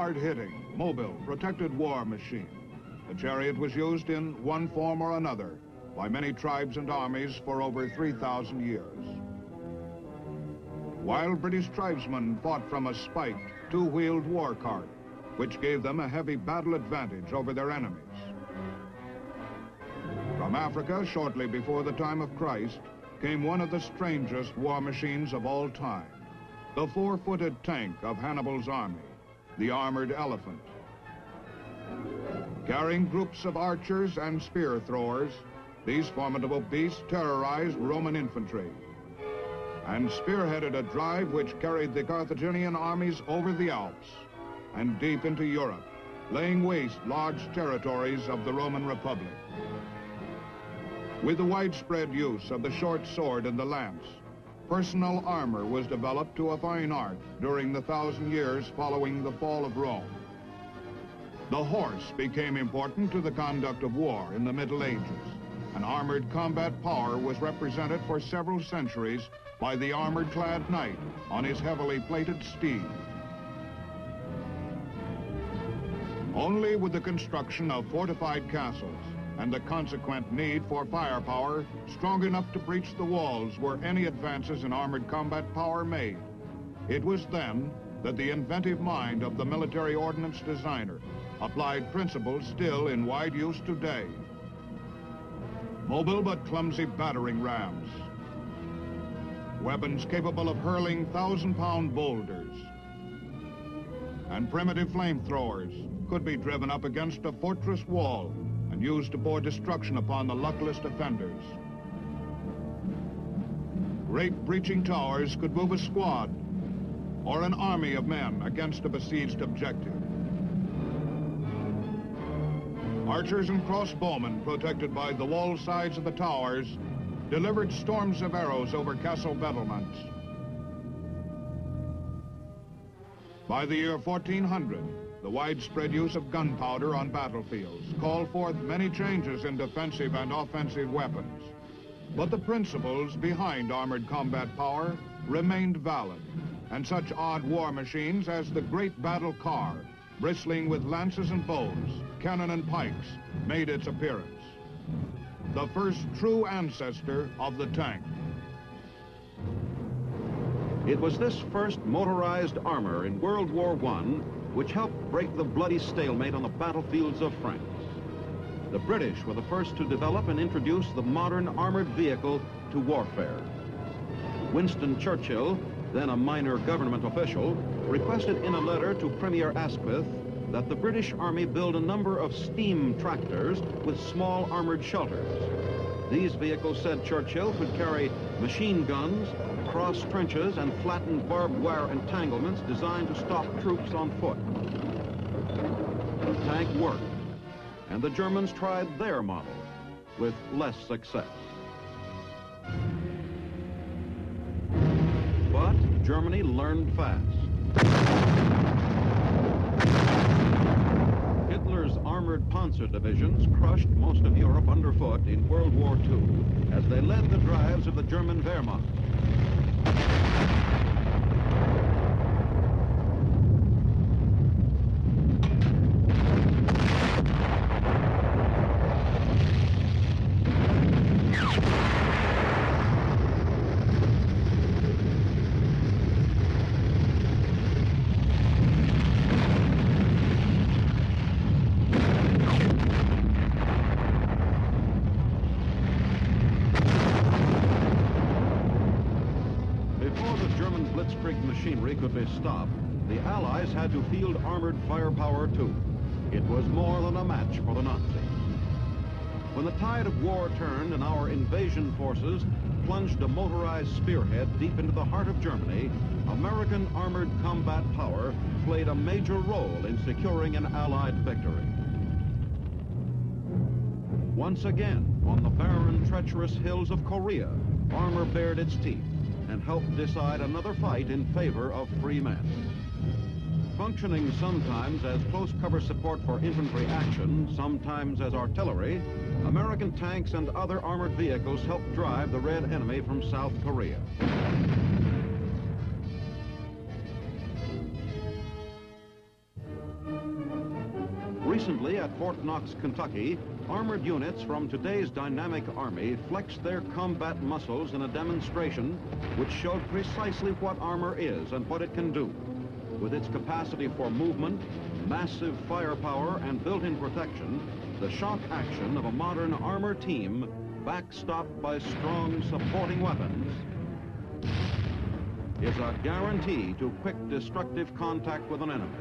hard-hitting, mobile, protected war machine. The chariot was used in one form or another by many tribes and armies for over 3,000 years. While British tribesmen fought from a spiked, two-wheeled war cart, which gave them a heavy battle advantage over their enemies. From Africa, shortly before the time of Christ, came one of the strangest war machines of all time, the four-footed tank of Hannibal's army, the armored elephant. Carrying groups of archers and spear throwers, these formidable beasts terrorized Roman infantry and spearheaded a drive which carried the Carthaginian armies over the Alps and deep into Europe, laying waste large territories of the Roman Republic. With the widespread use of the short sword and the lance, personal armor was developed to a fine art during the 1,000 years following the fall of Rome. The horse became important to the conduct of war in the Middle Ages. An armored combat power was represented for several centuries by the armored-clad knight on his heavily plated steed. Only with the construction of fortified castles and the consequent need for firepower strong enough to breach the walls were any advances in armored combat power made. It was then that the inventive mind of the military ordnance designer applied principles still in wide use today. Mobile but clumsy battering rams, weapons capable of hurling 1,000-pound boulders, and primitive flamethrowers could be driven up against a fortress wall and used to pour destruction upon the luckless defenders. Great breaching towers could move a squad or an army of men against a besieged objective. Archers and crossbowmen, protected by the wall sides of the towers, delivered storms of arrows over castle battlements. By the year 1400, the widespread use of gunpowder on battlefields called forth many changes in defensive and offensive weapons. But the principles behind armored combat power remained valid, and such odd war machines as the great battle car, bristling with lances and bows, cannon and pikes, made its appearance. The first true ancestor of the tank. It was this first motorized armor in World War I which helped break the bloody stalemate on the battlefields of France. The British were the first to develop and introduce the modern armored vehicle to warfare. Winston Churchill, then a minor government official, requested in a letter to Premier Asquith that the British Army build a number of steam tractors with small armored shelters. These vehicles, said Churchill, could carry machine guns, cross trenches, and flattened barbed wire entanglements designed to stop troops on foot. The tank worked, and the Germans tried their model with less success. But Germany learned fast. Hitler's armored panzer divisions crushed most of Europe underfoot in World War II as they led the drives of the German Wehrmacht. Machinery could be stopped, the Allies had to field armored firepower too. It was more than a match for the Nazis. When the tide of war turned and our invasion forces plunged a motorized spearhead deep into the heart of Germany, American armored combat power played a major role in securing an Allied victory. Once again, on the barren, treacherous hills of Korea, armor bared its teeth and helped decide another fight in favor of free men. Functioning sometimes as close cover support for infantry action, sometimes as artillery, American tanks and other armored vehicles helped drive the Red enemy from South Korea. Recently at Fort Knox, Kentucky, armored units from today's dynamic Army flexed their combat muscles in a demonstration which showed precisely what armor is and what it can do. With its capacity for movement, massive firepower, and built-in protection, the shock action of a modern armor team, backstopped by strong supporting weapons, is a guarantee to quick destructive contact with an enemy.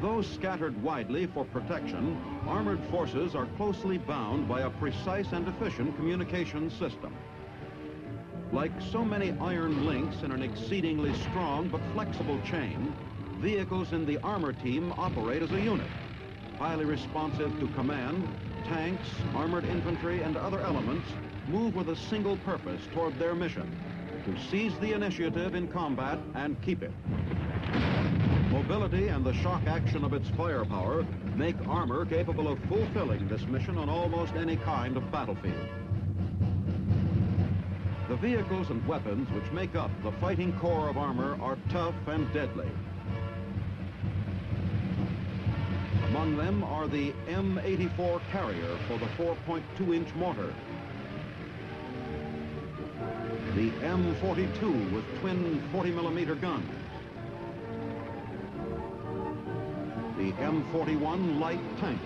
Though scattered widely for protection, armored forces are closely bound by a precise and efficient communication system. Like so many iron links in an exceedingly strong but flexible chain, vehicles in the armor team operate as a unit, highly responsive to command. Tanks, armored infantry, and other elements move with a single purpose toward their mission, to seize the initiative in combat and keep it. Mobility and the shock action of its firepower make armor capable of fulfilling this mission on almost any kind of battlefield. The vehicles and weapons which make up the fighting core of armor are tough and deadly. Among them are the M84 carrier for the 4.2-inch mortar, the M42 with twin 40-millimeter guns, the M41 light tank,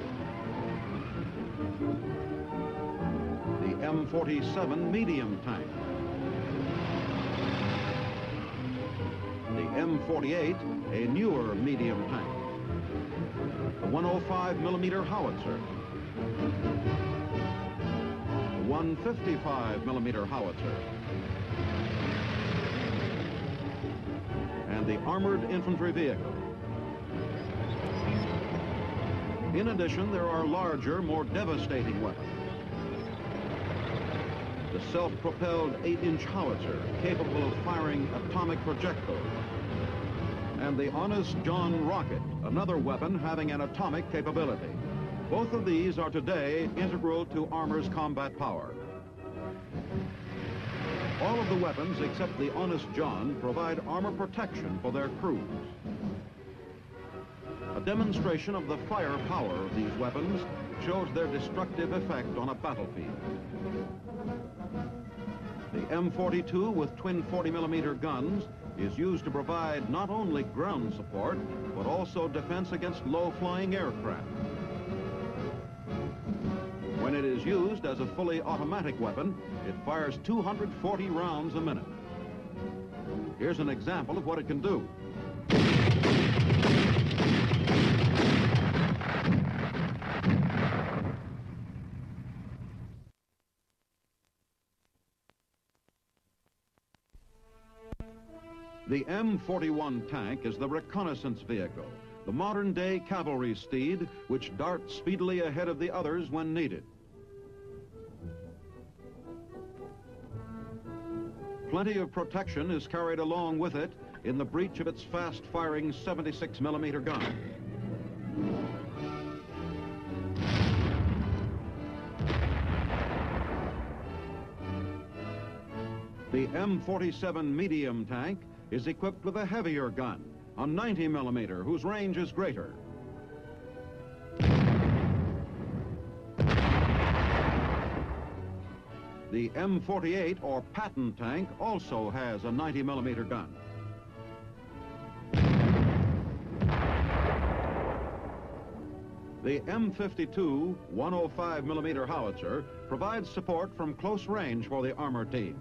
the M47 medium tank, the M48, a newer medium tank, the 105-millimeter howitzer, the 155-millimeter howitzer, and the armored infantry vehicle. In addition, there are larger, more devastating weapons. The self-propelled 8-inch howitzer, capable of firing atomic projectiles, and the Honest John rocket, another weapon having an atomic capability. Both of these are today integral to armor's combat power. All of the weapons except the Honest John provide armor protection for their crews. A demonstration of the firepower of these weapons shows their destructive effect on a battlefield. The M42 with twin 40-millimeter guns is used to provide not only ground support, but also defense against low-flying aircraft. When it is used as a fully automatic weapon, it fires 240 rounds a minute. Here's an example of what it can do. The M41 tank is the reconnaissance vehicle, the modern-day cavalry steed which darts speedily ahead of the others when needed. Plenty of protection is carried along with it in the breech of its fast-firing 76-millimeter gun. The M47 medium tank is equipped with a heavier gun, a 90-millimeter, whose range is greater. The M48, or Patton tank, also has a 90-millimeter gun. The M52 105-millimeter howitzer provides support from close range for the armor team.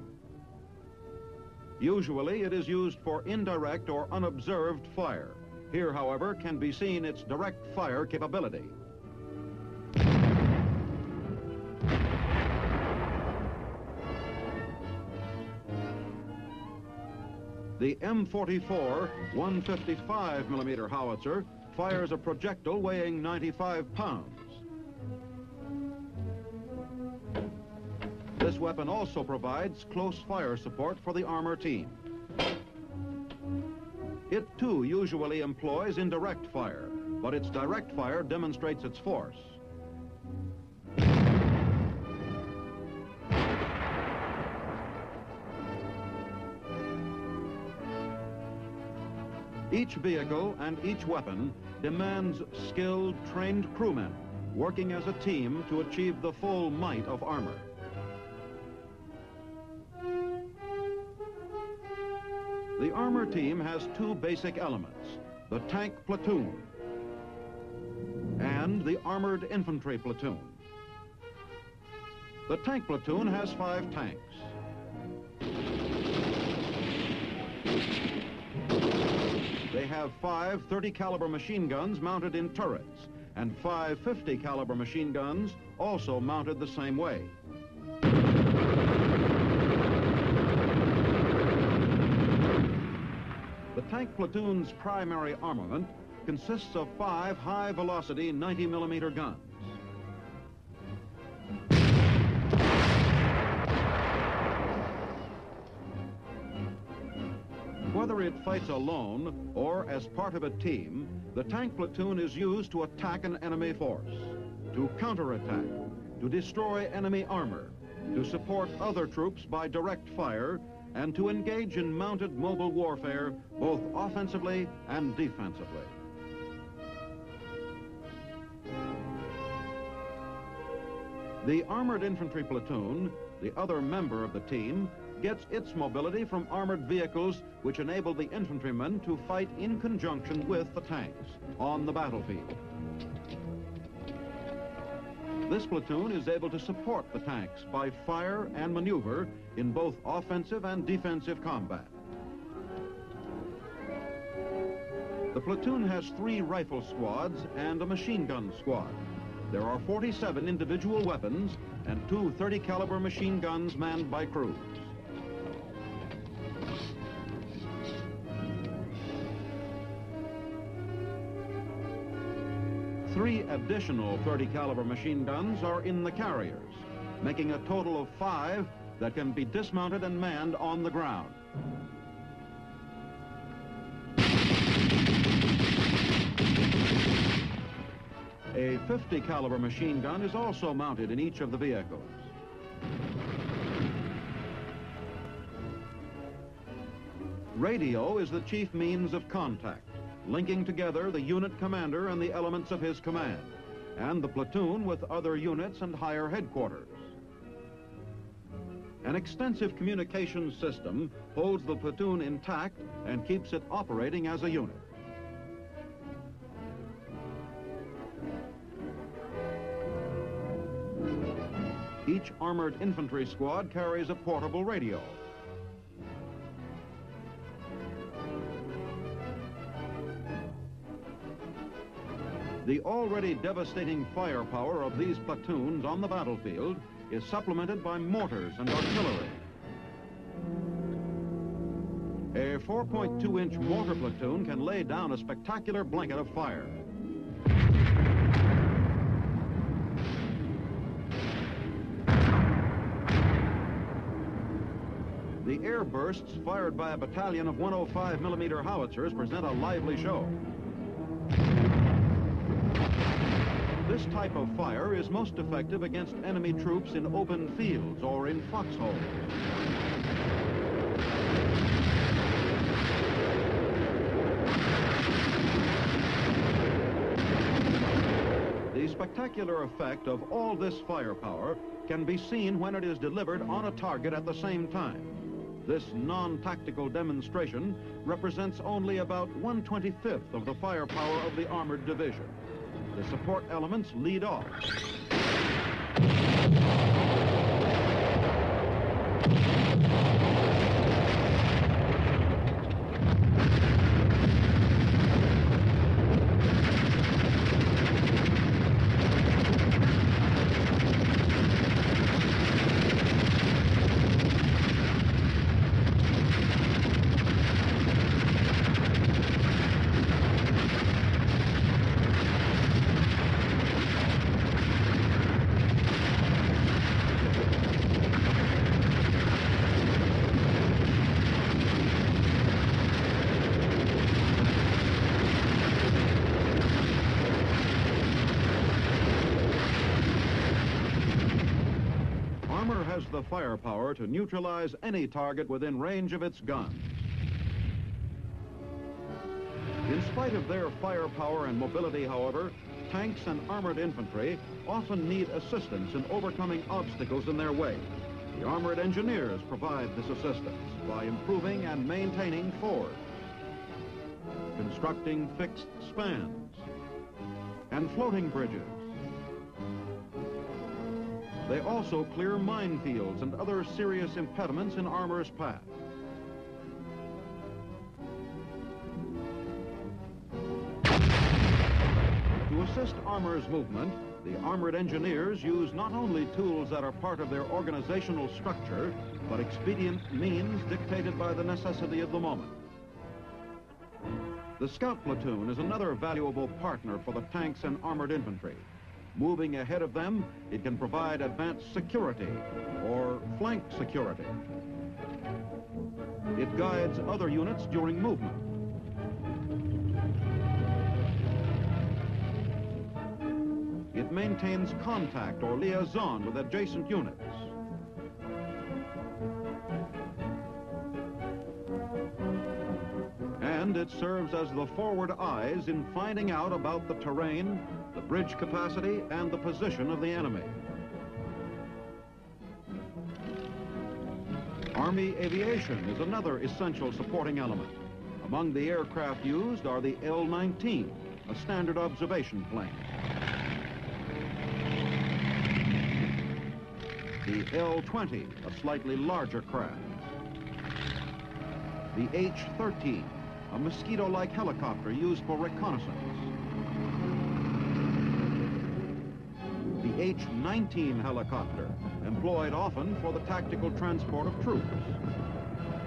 Usually, it is used for indirect or unobserved fire. Here, however, can be seen its direct fire capability. The M44 155-millimeter howitzer fires a projectile weighing 95 pounds. This weapon also provides close fire support for the armor team. It, too, usually employs indirect fire, but its direct fire demonstrates its force. Each vehicle and each weapon demands skilled, trained crewmen working as a team to achieve the full might of armor. The armor team has two basic elements, the tank platoon and the armored infantry platoon. The tank platoon has 5 tanks. They have 5 30 caliber machine guns mounted in turrets and 5 50 caliber machine guns also mounted the same way. The tank platoon's primary armament consists of 5 high-velocity 90mm guns. Whether it fights alone or as part of a team, the tank platoon is used to attack an enemy force, to counterattack, to destroy enemy armor, to support other troops by direct fire, and to engage in mounted mobile warfare both offensively and defensively. The armored infantry platoon, the other member of the team, gets its mobility from armored vehicles which enable the infantrymen to fight in conjunction with the tanks on the battlefield. This platoon is able to support the tanks by fire and maneuver in both offensive and defensive combat. The platoon has 3 rifle squads and a machine gun squad. There are 47 individual weapons and 2 30 caliber machine guns manned by crews. Three additional 30 caliber machine guns are in the carriers, making a total of 5 that can be dismounted and manned on the ground. A 50 caliber machine gun is also mounted in each of the vehicles. Radio is the chief means of contact, linking together the unit commander and the elements of his command, and the platoon with other units and higher headquarters. An extensive communications system holds the platoon intact and keeps it operating as a unit. Each armored infantry squad carries a portable radio. The already devastating firepower of these platoons on the battlefield is supplemented by mortars and artillery. A 4.2-inch mortar platoon can lay down a spectacular blanket of fire. The air bursts fired by a battalion of 105mm howitzers present a lively show. This type of fire is most effective against enemy troops in open fields or in foxholes. The spectacular effect of all this firepower can be seen when it is delivered on a target at the same time. This non-tactical demonstration represents only about 1/25th of the firepower of the armored division. The support elements lead off. Has the firepower to neutralize any target within range of its guns. In spite of their firepower and mobility, however, tanks and armored infantry often need assistance in overcoming obstacles in their way. The armored engineers provide this assistance by improving and maintaining fords, constructing fixed spans, and floating bridges. They also clear minefields and other serious impediments in armor's path. To assist armor's movement, the armored engineers use not only tools that are part of their organizational structure, but expedient means dictated by the necessity of the moment. The scout platoon is another valuable partner for the tanks and armored infantry. Moving ahead of them, it can provide advanced security or flank security. It guides other units during movement. It maintains contact or liaison with adjacent units. And it serves as the forward eyes in finding out about the terrain, the bridge capacity, and the position of the enemy. Army aviation is another essential supporting element. Among the aircraft used are the L-19, a standard observation plane. The L-20, a slightly larger craft. The H-13, a mosquito-like helicopter used for reconnaissance. The H-19 helicopter, employed often for the tactical transport of troops.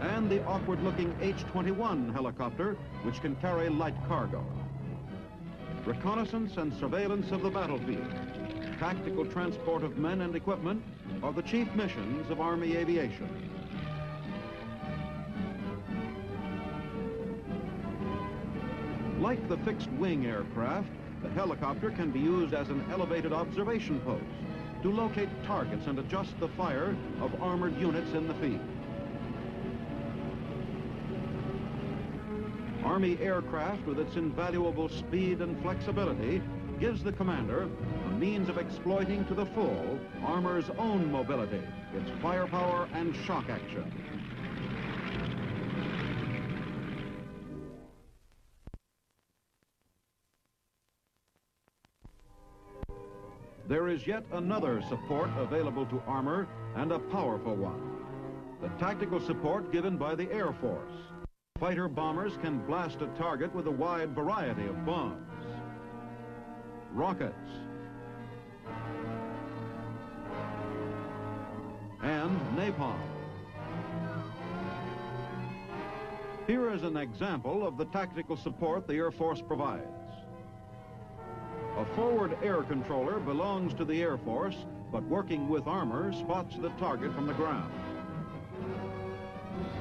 And the awkward-looking H-21 helicopter, which can carry light cargo. Reconnaissance and surveillance of the battlefield, tactical transport of men and equipment are the chief missions of Army aviation. Like the fixed-wing aircraft, the helicopter can be used as an elevated observation post to locate targets and adjust the fire of armored units in the field. Army aircraft, with its invaluable speed and flexibility, gives the commander a means of exploiting to the full armor's own mobility, its firepower and shock action. There is yet another support available to armor, and a powerful one. The tactical support given by the Air Force. Fighter bombers can blast a target with a wide variety of bombs, rockets, and napalm. Here is an example of the tactical support the Air Force provides. A forward air controller belongs to the Air Force, but working with armor spots the target from the ground.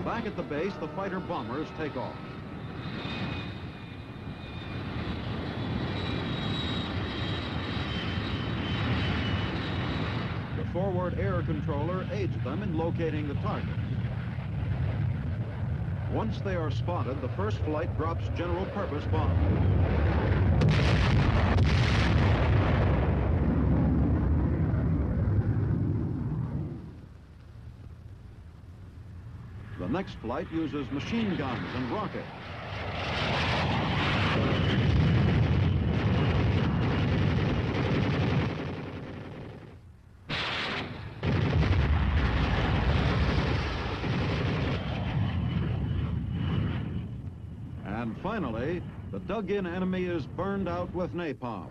Back at the base, the fighter bombers take off. The forward air controller aids them in locating the target. Once they are spotted, the first flight drops general purpose bombs. The next flight uses machine guns and rockets. And finally, the dug-in enemy is burned out with napalm.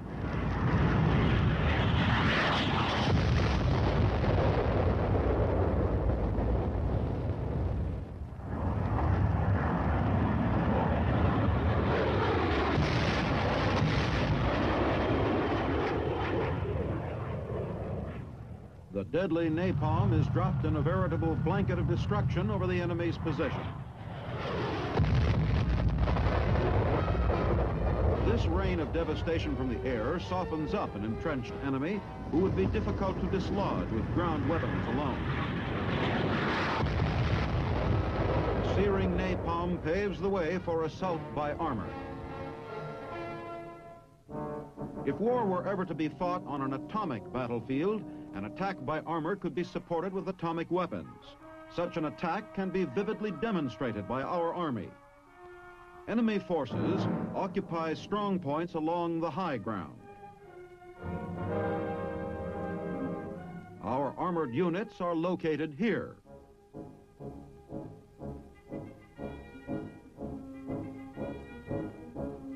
The deadly napalm is dropped in a veritable blanket of destruction over the enemy's position. This rain of devastation from the air softens up an entrenched enemy who would be difficult to dislodge with ground weapons alone. The searing napalm paves the way for assault by armor. If war were ever to be fought on an atomic battlefield, an attack by armor could be supported with atomic weapons. Such an attack can be vividly demonstrated by our Army. Enemy forces occupy strong points along the high ground. Our armored units are located here.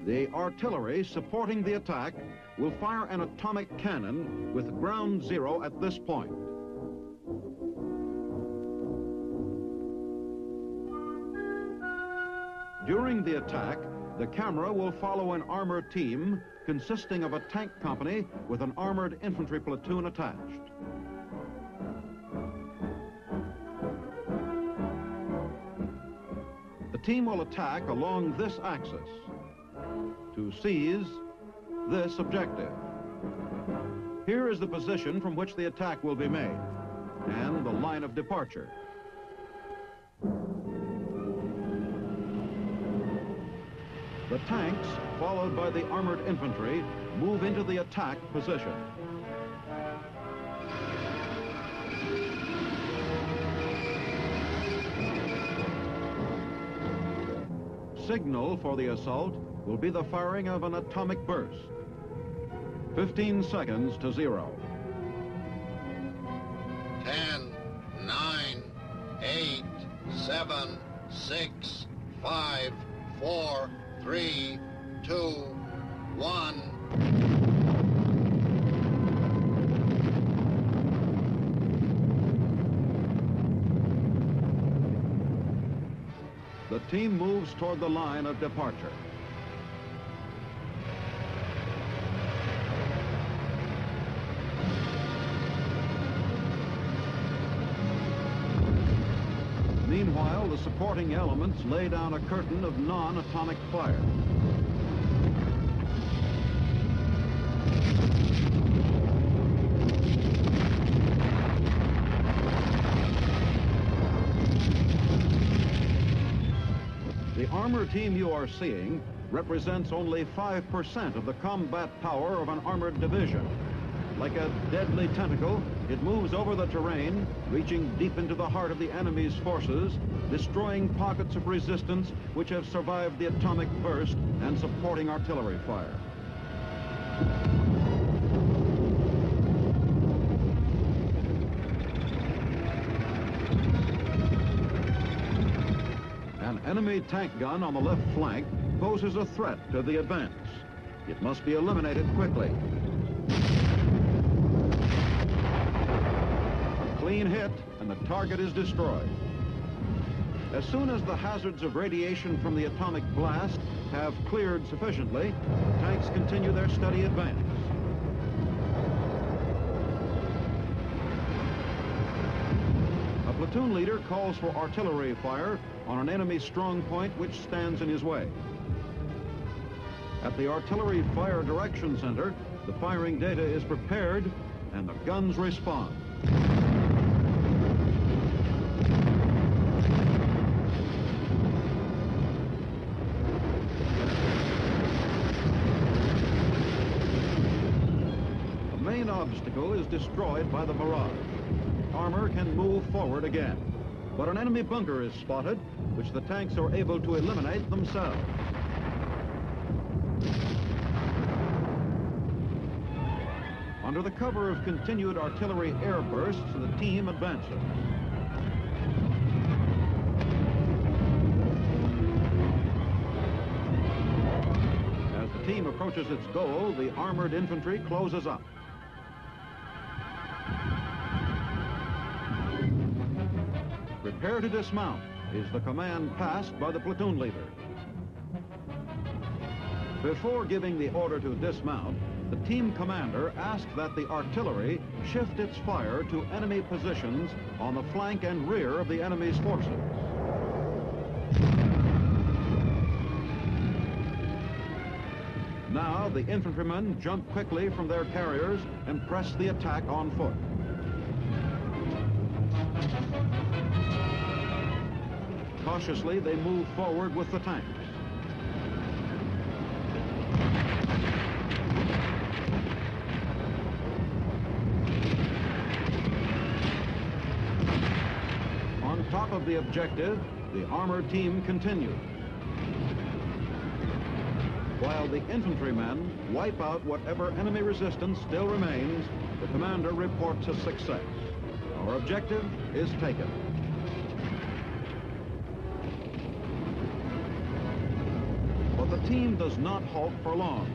The artillery supporting the attack will fire an atomic cannon with ground zero at this point. During the attack, the camera will follow an armored team consisting of a tank company with an armored infantry platoon attached. The team will attack along this axis to seize this objective. Here is the position from which the attack will be made and the line of departure. The tanks, followed by the armored infantry, move into the attack position. Signal for the assault will be the firing of an atomic burst. 15 seconds to 0. 10, 9, 8, 7, 6, 5, 4, 3, 2, 1. The team moves toward the line of departure. Meanwhile, the supporting elements lay down a curtain of non-atomic fire. The armor team you are seeing represents only 5% of the combat power of an armored division. Like a deadly tentacle, it moves over the terrain, reaching deep into the heart of the enemy's forces, destroying pockets of resistance which have survived the atomic burst and supporting artillery fire. An enemy tank gun on the left flank poses a threat to the advance. It must be eliminated quickly. Clean hit, and the target is destroyed. As soon as the hazards of radiation from the atomic blast have cleared sufficiently, tanks continue their steady advance. A platoon leader calls for artillery fire on an enemy strong point which stands in his way. At the Artillery Fire Direction Center, the firing data is prepared and the guns respond. The main obstacle is destroyed by the barrage. Armor can move forward again, but an enemy bunker is spotted, which the tanks are able to eliminate themselves. Under the cover of continued artillery air bursts, the team advances. As the team approaches its goal, the armored infantry closes up. Prepare to dismount is the command passed by the platoon leader. Before giving the order to dismount, the team commander asked that the artillery shift its fire to enemy positions on the flank and rear of the enemy's forces. Now, the infantrymen jump quickly from their carriers and press the attack on foot. Cautiously, they move forward with the tanks. top of the objective, the armored team continued, while the infantrymen wipe out whatever enemy resistance still remains. The commander reports a success. Our objective is taken. But the team does not halt for long.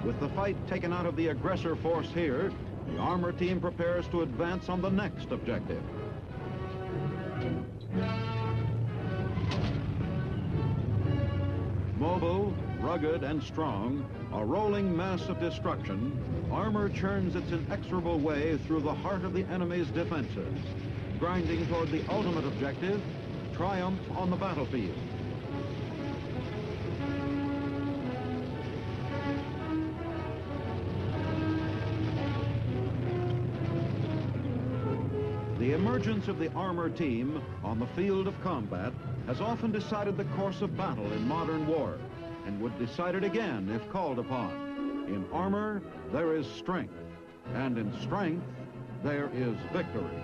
With the fight taken out of the aggressor force here, the armor team prepares to advance on the next objective. Mobile, rugged, and strong, a rolling mass of destruction, armor churns its inexorable way through the heart of the enemy's defenses, grinding toward the ultimate objective, triumph on the battlefield. The emergence of the armor team on the field of combat has often decided the course of battle in modern war, and would decide it again if called upon. In armor, there is strength, and in strength, there is victory.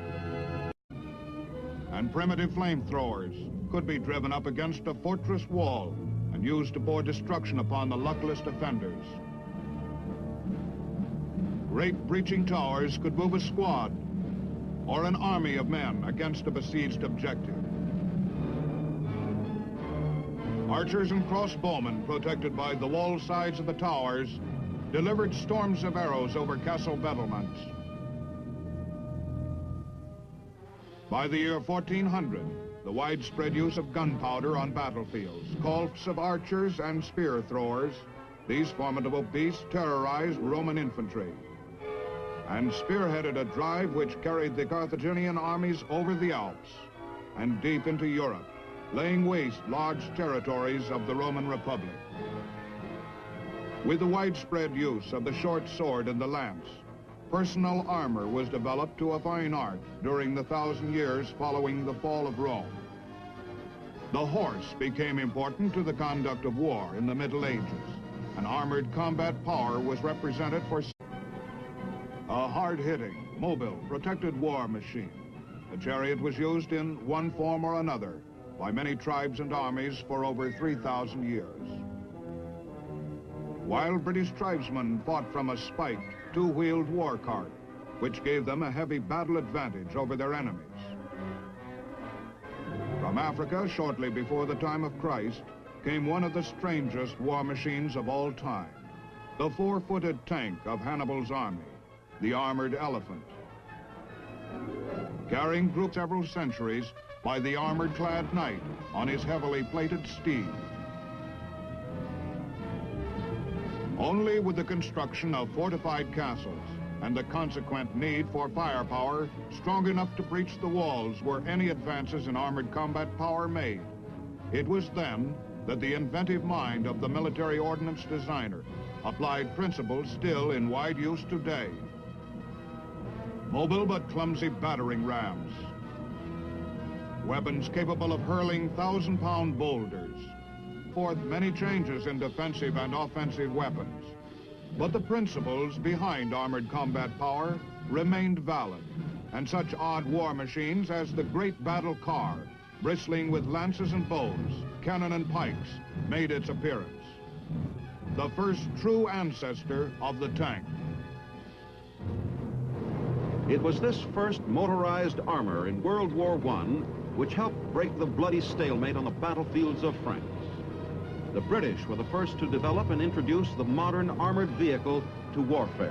And primitive flamethrowers could be driven up against a fortress wall and used to pour destruction upon the luckless defenders. Great breaching towers could move a squad or an army of men against a besieged objective. Archers and crossbowmen, protected by the wall sides of the towers, delivered storms of arrows over castle battlements. By the year 1400, the widespread use of gunpowder on battlefields, corps of archers and spear throwers, these formidable beasts terrorized Roman infantry and spearheaded a drive which carried the Carthaginian armies over the Alps and deep into Europe, laying waste large territories of the Roman Republic. With the widespread use of the short sword and the lance, personal armor was developed to a fine art during the 1,000 years following the fall of Rome. The horse became important to the conduct of war in the Middle Ages. An armored combat power was represented for a hard-hitting, mobile, protected war machine. The chariot was used in one form or another by many tribes and armies for over 3,000 years. While British tribesmen fought from a spiked, two-wheeled war cart, which gave them a heavy battle advantage over their enemies. From Africa, shortly before the time of Christ, came one of the strangest war machines of all time, the four-footed tank of Hannibal's army, the armored elephant. Carrying groups several centuries by the armored-clad knight on his heavily plated steed. Only with the construction of fortified castles and the consequent need for firepower strong enough to breach the walls were any advances in armored combat power made. It was then that the inventive mind of the military ordnance designer applied principles still in wide use today. Mobile but clumsy battering rams. Weapons capable of hurling 1,000-pound boulders. Forth many changes in defensive and offensive weapons. But the principles behind armored combat power remained valid, and such odd war machines as the great battle car, bristling with lances and bows, cannon and pikes, made its appearance. The first true ancestor of the tank. It was this first motorized armor in World War I which helped break the bloody stalemate on the battlefields of France. The British were the first to develop and introduce the modern armored vehicle to warfare.